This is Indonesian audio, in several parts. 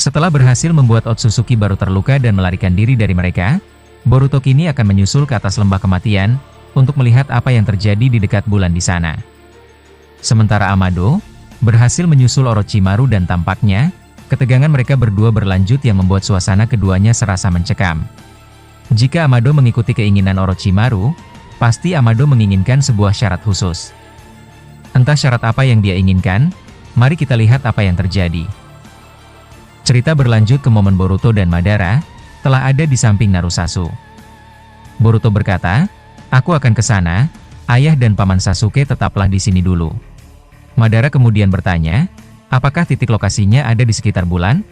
Setelah berhasil membuat Otsutsuki baru terluka dan melarikan diri dari mereka, Boruto kini akan menyusul ke atas lembah kematian untuk melihat apa yang terjadi di dekat bulan di sana. Sementara Amado berhasil menyusul Orochimaru dan tampaknya ketegangan mereka berdua berlanjut yang membuat suasana keduanya serasa mencekam. Jika Amado mengikuti keinginan Orochimaru, pasti Amado menginginkan sebuah syarat khusus. Entah syarat apa yang dia inginkan, mari kita lihat apa yang terjadi. Cerita berlanjut ke momen Boruto dan Madara telah ada di samping Narusasu. Boruto berkata, "Aku akan ke sana, ayah dan paman Sasuke tetaplah di sini dulu." Madara kemudian bertanya, "Apakah titik lokasinya ada di sekitar bulan?"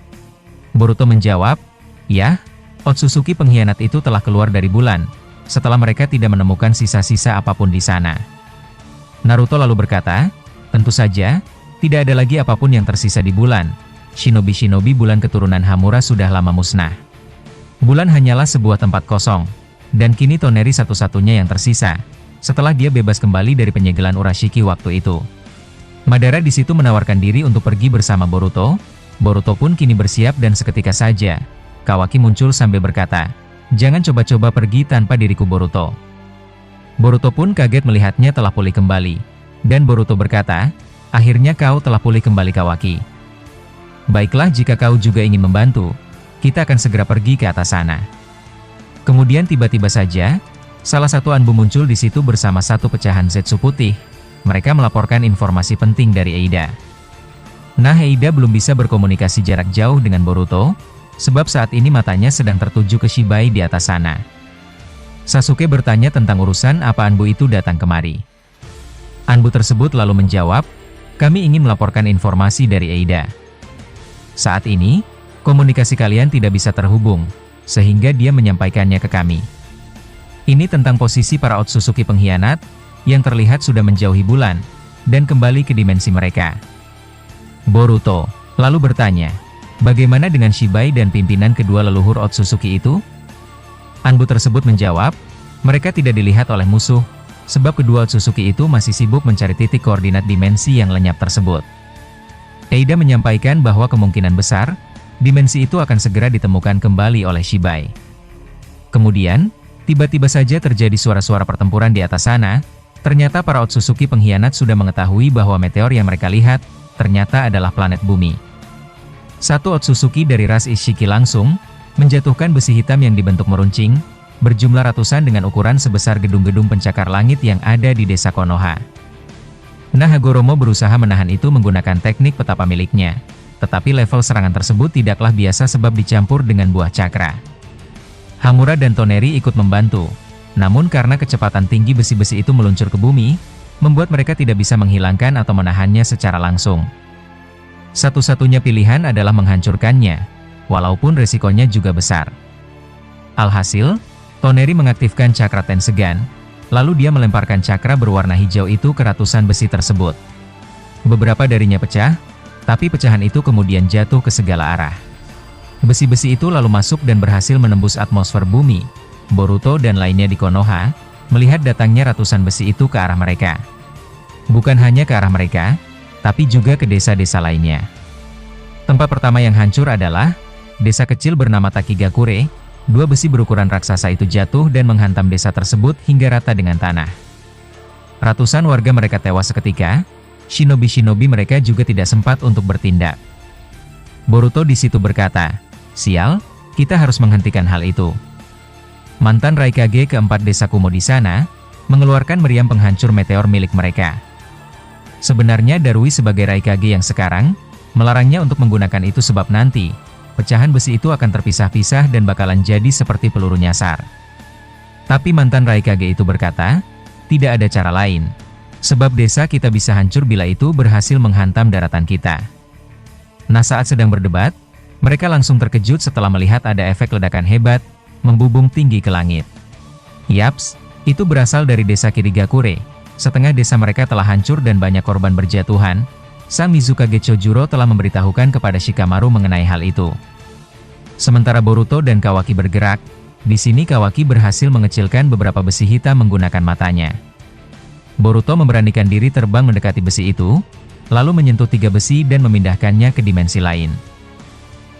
Boruto menjawab, "Ya, Otsutsuki pengkhianat itu telah keluar dari bulan, setelah mereka tidak menemukan sisa-sisa apapun di sana." Naruto lalu berkata, "Tentu saja, tidak ada lagi apapun yang tersisa di bulan. Shinobi-shinobi bulan keturunan Hamura sudah lama musnah. Bulan hanyalah sebuah tempat kosong, dan kini Toneri satu-satunya yang tersisa, setelah dia bebas kembali dari penyegelan Urashiki waktu itu." Madara di situ menawarkan diri untuk pergi bersama Boruto. Boruto pun kini bersiap dan seketika saja Kawaki muncul sambil berkata, "Jangan coba-coba pergi tanpa diriku Boruto." Boruto pun kaget melihatnya telah pulih kembali. Dan Boruto berkata, "Akhirnya kau telah pulih kembali Kawaki. Baiklah jika kau juga ingin membantu, kita akan segera pergi ke atas sana." Kemudian tiba-tiba saja, salah satu Anbu muncul di situ bersama satu pecahan Zetsu putih. Mereka melaporkan informasi penting dari Eida. Nah, Eida belum bisa berkomunikasi jarak jauh dengan Boruto, sebab saat ini matanya sedang tertuju ke Shibai di atas sana. Sasuke bertanya tentang urusan apa Anbu itu datang kemari. Anbu tersebut lalu menjawab, "Kami ingin melaporkan informasi dari Eida. Saat ini, komunikasi kalian tidak bisa terhubung, sehingga dia menyampaikannya ke kami. Ini tentang posisi para Otsutsuki pengkhianat, yang terlihat sudah menjauhi bulan, dan kembali ke dimensi mereka." Boruto lalu bertanya, "Bagaimana dengan Shibai dan pimpinan kedua leluhur Otsutsuki itu?" Anbu tersebut menjawab, "Mereka tidak dilihat oleh musuh, sebab kedua Otsutsuki itu masih sibuk mencari titik koordinat dimensi yang lenyap tersebut." Eida menyampaikan bahwa kemungkinan besar, dimensi itu akan segera ditemukan kembali oleh Shibai. Kemudian, tiba-tiba saja terjadi suara-suara pertempuran di atas sana. Ternyata para Otsutsuki pengkhianat sudah mengetahui bahwa meteor yang mereka lihat, ternyata adalah planet bumi. Satu Otsutsuki dari ras Ishiki langsung menjatuhkan besi hitam yang dibentuk meruncing, berjumlah ratusan dengan ukuran sebesar gedung-gedung pencakar langit yang ada di desa Konoha. Nah, Hagoromo berusaha menahan itu menggunakan teknik petapa miliknya, tetapi level serangan tersebut tidaklah biasa sebab dicampur dengan buah cakra. Hamura dan Toneri ikut membantu, namun karena kecepatan tinggi besi-besi itu meluncur ke bumi, membuat mereka tidak bisa menghilangkan atau menahannya secara langsung. Satu-satunya pilihan adalah menghancurkannya, walaupun resikonya juga besar. Alhasil, Toneri mengaktifkan cakra Tensegan, lalu dia melemparkan cakra berwarna hijau itu ke ratusan besi tersebut. Beberapa darinya pecah, tapi pecahan itu kemudian jatuh ke segala arah. Besi-besi itu lalu masuk dan berhasil menembus atmosfer bumi. Boruto dan lainnya di Konoha melihat datangnya ratusan besi itu ke arah mereka. Bukan hanya ke arah mereka, tapi juga ke desa-desa lainnya. Tempat pertama yang hancur adalah desa kecil bernama Takigakure. Dua besi berukuran raksasa itu jatuh dan menghantam desa tersebut hingga rata dengan tanah. Ratusan warga mereka tewas seketika. Shinobi-shinobi mereka juga tidak sempat untuk bertindak. Boruto di situ berkata, "Sial, kita harus menghentikan hal itu." Mantan Raikage keempat desa Kumo di sana mengeluarkan meriam penghancur meteor milik mereka. Sebenarnya Darui sebagai Raikage yang sekarang melarangnya untuk menggunakan itu sebab nanti pecahan besi itu akan terpisah-pisah dan bakalan jadi seperti peluru nyasar. Tapi mantan Raikage itu berkata, "Tidak ada cara lain, sebab desa kita bisa hancur bila itu berhasil menghantam daratan kita." Nah, saat sedang berdebat, mereka langsung terkejut setelah melihat ada efek ledakan hebat membubung tinggi ke langit. Yaps, itu berasal dari desa Kirigakure. Setengah desa mereka telah hancur dan banyak korban berjatuhan. Sang Mizukage Chojuro telah memberitahukan kepada Shikamaru mengenai hal itu. Sementara Boruto dan Kawaki bergerak, di sini Kawaki berhasil mengecilkan beberapa besi hitam menggunakan matanya. Boruto memberanikan diri terbang mendekati besi itu, lalu menyentuh 3 besi dan memindahkannya ke dimensi lain.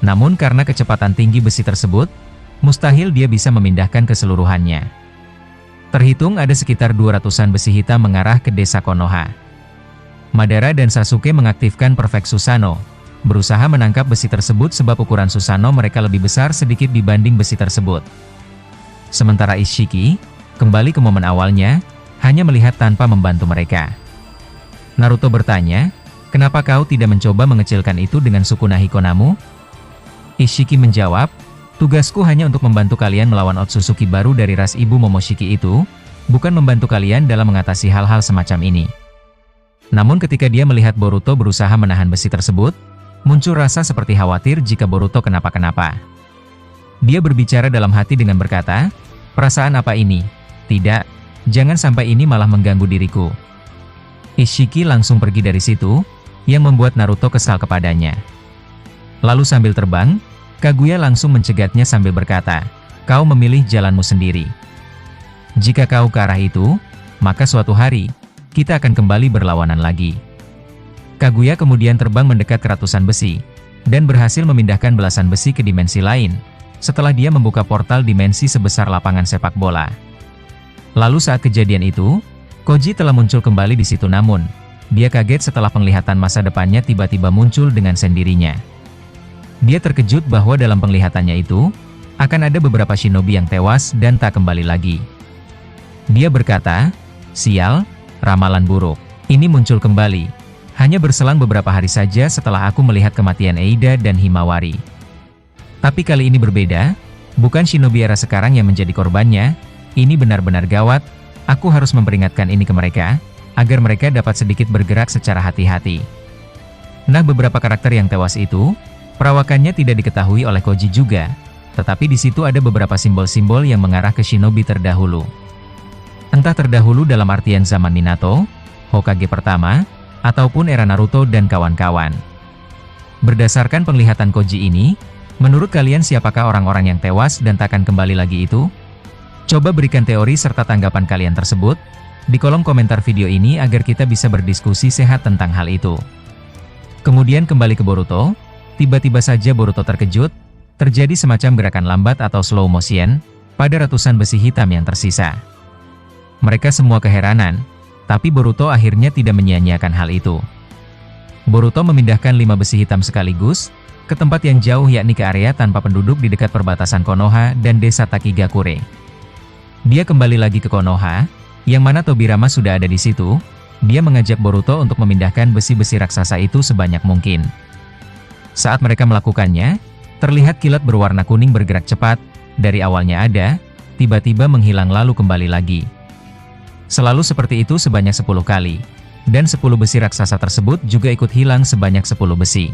Namun karena kecepatan tinggi besi tersebut, mustahil dia bisa memindahkan keseluruhannya. Terhitung ada sekitar 200-an besi hitam mengarah ke desa Konoha. Madara dan Sasuke mengaktifkan Perfect Susanoo, berusaha menangkap besi tersebut sebab ukuran Susanoo mereka lebih besar sedikit dibanding besi tersebut. Sementara Ishiki, kembali ke momen awalnya, hanya melihat tanpa membantu mereka. Naruto bertanya, "Kenapa kau tidak mencoba mengecilkan itu dengan Sukuna Hikonamu?" Ishiki menjawab, "Tugasku hanya untuk membantu kalian melawan Otsutsuki baru dari ras ibu Momoshiki itu, bukan membantu kalian dalam mengatasi hal-hal semacam ini." Namun ketika dia melihat Boruto berusaha menahan besi tersebut, muncul rasa seperti khawatir jika Boruto kenapa-kenapa. Dia berbicara dalam hati dengan berkata, "Perasaan apa ini? Tidak, jangan sampai ini malah mengganggu diriku." Ishiki langsung pergi dari situ, yang membuat Naruto kesal kepadanya. Lalu sambil terbang, Kaguya langsung mencegatnya sambil berkata, "Kau memilih jalanmu sendiri. Jika kau ke arah itu, maka suatu hari, kita akan kembali berlawanan lagi." Kaguya kemudian terbang mendekat ke ratusan besi, dan berhasil memindahkan belasan besi ke dimensi lain, setelah dia membuka portal dimensi sebesar lapangan sepak bola. Lalu saat kejadian itu, Koji telah muncul kembali di situ namun, dia kaget setelah penglihatan masa depannya tiba-tiba muncul dengan sendirinya. Dia terkejut bahwa dalam penglihatannya itu, akan ada beberapa shinobi yang tewas dan tak kembali lagi. Dia berkata, "Sial, ramalan buruk. Ini muncul kembali. Hanya berselang beberapa hari saja setelah aku melihat kematian Eida dan Himawari. Tapi kali ini berbeda, bukan shinobi era sekarang yang menjadi korbannya, ini benar-benar gawat, aku harus memperingatkan ini ke mereka, agar mereka dapat sedikit bergerak secara hati-hati." Nah, beberapa karakter yang tewas itu, perawakannya tidak diketahui oleh Koji juga, tetapi di situ ada beberapa simbol-simbol yang mengarah ke shinobi terdahulu. Entah terdahulu dalam artian zaman Minato, Hokage pertama, ataupun era Naruto dan kawan-kawan. Berdasarkan penglihatan Koji ini, menurut kalian siapakah orang-orang yang tewas dan takkan kembali lagi itu? Coba berikan teori serta tanggapan kalian tersebut di kolom komentar video ini agar kita bisa berdiskusi sehat tentang hal itu. Kemudian kembali ke Boruto, tiba-tiba saja Boruto terkejut, terjadi semacam gerakan lambat atau slow motion pada ratusan besi hitam yang tersisa. Mereka semua keheranan, tapi Boruto akhirnya tidak menyia-nyiakan hal itu. Boruto memindahkan 5 besi hitam sekaligus ke tempat yang jauh yakni ke area tanpa penduduk di dekat perbatasan Konoha dan desa Takigakure. Dia kembali lagi ke Konoha, yang mana Tobirama sudah ada di situ. Dia mengajak Boruto untuk memindahkan besi-besi raksasa itu sebanyak mungkin. Saat mereka melakukannya, terlihat kilat berwarna kuning bergerak cepat, dari awalnya ada, tiba-tiba menghilang lalu kembali lagi. Selalu seperti itu sebanyak 10 kali, dan 10 besi raksasa tersebut juga ikut hilang sebanyak 10 besi.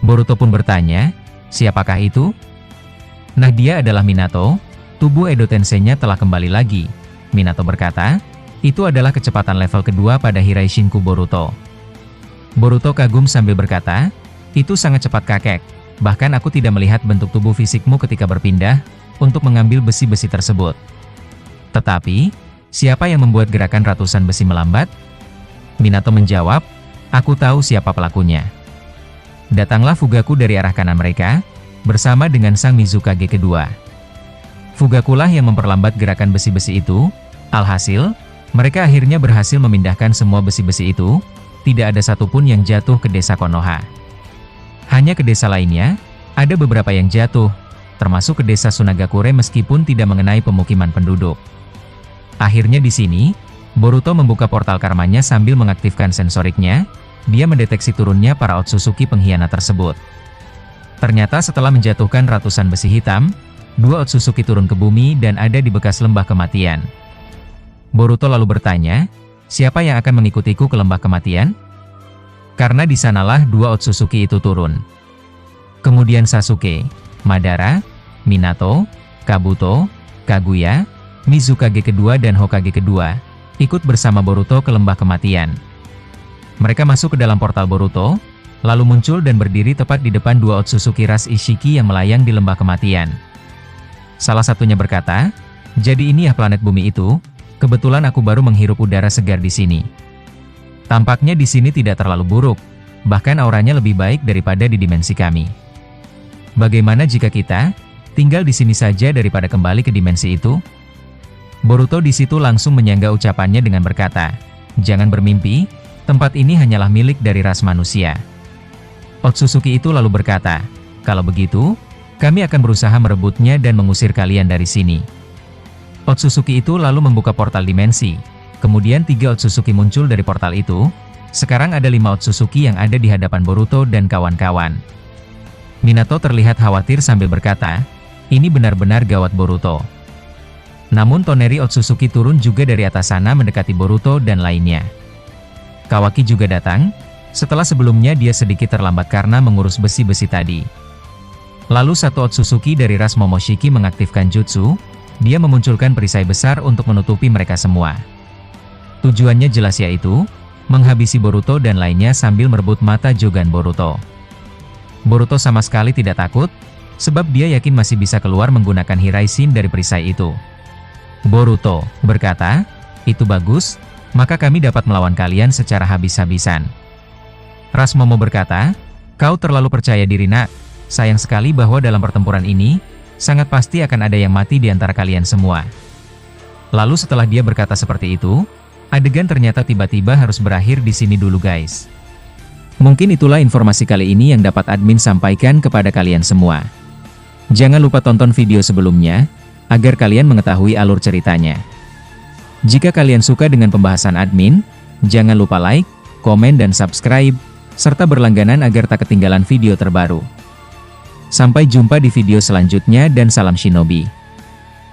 Boruto pun bertanya, "Siapakah itu?" Nah, dia adalah Minato, tubuh Edo Tensei-nya telah kembali lagi. Minato berkata, "Itu adalah kecepatan level kedua pada Hiraishinku Boruto." Boruto kagum sambil berkata, "Itu sangat cepat kakek, bahkan aku tidak melihat bentuk tubuh fisikmu ketika berpindah, untuk mengambil besi-besi tersebut. Tetapi, siapa yang membuat gerakan ratusan besi melambat?" Minato menjawab, "Aku tahu siapa pelakunya." Datanglah Fugaku dari arah kanan mereka, bersama dengan sang Mizukage kedua. Fugakulah yang memperlambat gerakan besi-besi itu, alhasil, mereka akhirnya berhasil memindahkan semua besi-besi itu, tidak ada satupun yang jatuh ke desa Konoha. Hanya ke desa lainnya, ada beberapa yang jatuh, termasuk ke desa Sunagakure meskipun tidak mengenai pemukiman penduduk. Akhirnya di sini, Boruto membuka portal karmanya sambil mengaktifkan sensoriknya, dia mendeteksi turunnya para Otsutsuki pengkhianat tersebut. Ternyata setelah menjatuhkan ratusan besi hitam, 2 Otsutsuki turun ke bumi dan ada di bekas lembah kematian. Boruto lalu bertanya, "Siapa yang akan mengikutiku ke lembah kematian?" Karena di sanalah 2 Otsutsuki itu turun. Kemudian Sasuke, Madara, Minato, Kabuto, Kaguya, Mizukage kedua dan Hokage kedua, ikut bersama Boruto ke lembah kematian. Mereka masuk ke dalam portal Boruto, lalu muncul dan berdiri tepat di depan 2 Otsutsuki ras Ishiki yang melayang di lembah kematian. Salah satunya berkata, "Jadi ini ya planet bumi itu, kebetulan aku baru menghirup udara segar di sini. Tampaknya di sini tidak terlalu buruk, bahkan auranya lebih baik daripada di dimensi kami." Bagaimana jika kita tinggal di sini saja daripada kembali ke dimensi itu? Boruto di situ langsung menyangga ucapannya dengan berkata, "Jangan bermimpi, tempat ini hanyalah milik dari ras manusia." Otsutsuki itu lalu berkata, "Kalau begitu, kami akan berusaha merebutnya dan mengusir kalian dari sini." Otsutsuki itu lalu membuka portal dimensi. Kemudian 3 Otsutsuki muncul dari portal itu. Sekarang ada 5 Otsutsuki yang ada di hadapan Boruto dan kawan-kawan. Minato terlihat khawatir sambil berkata, "Ini benar-benar gawat Boruto." Namun Toneri Otsutsuki turun juga dari atas sana mendekati Boruto dan lainnya. Kawaki juga datang, setelah sebelumnya dia sedikit terlambat karena mengurus besi-besi tadi. Lalu satu Otsutsuki dari ras Momoshiki mengaktifkan jutsu. Dia memunculkan perisai besar untuk menutupi mereka semua. Tujuannya jelas yaitu, menghabisi Boruto dan lainnya sambil merebut mata Jogan Boruto. Boruto sama sekali tidak takut, sebab dia yakin masih bisa keluar menggunakan Hiraishin dari perisai itu. Boruto berkata, "Itu bagus, maka kami dapat melawan kalian secara habis-habisan." Ras Momo berkata, "Kau terlalu percaya diri nak, sayang sekali bahwa dalam pertempuran ini, sangat pasti akan ada yang mati di antara kalian semua." Lalu setelah dia berkata seperti itu, adegan ternyata tiba-tiba harus berakhir di sini dulu guys. Mungkin itulah informasi kali ini yang dapat admin sampaikan kepada kalian semua. Jangan lupa tonton video sebelumnya, agar kalian mengetahui alur ceritanya. Jika kalian suka dengan pembahasan admin, jangan lupa like, komen dan subscribe, serta berlangganan agar tak ketinggalan video terbaru. Sampai jumpa di video selanjutnya dan salam shinobi.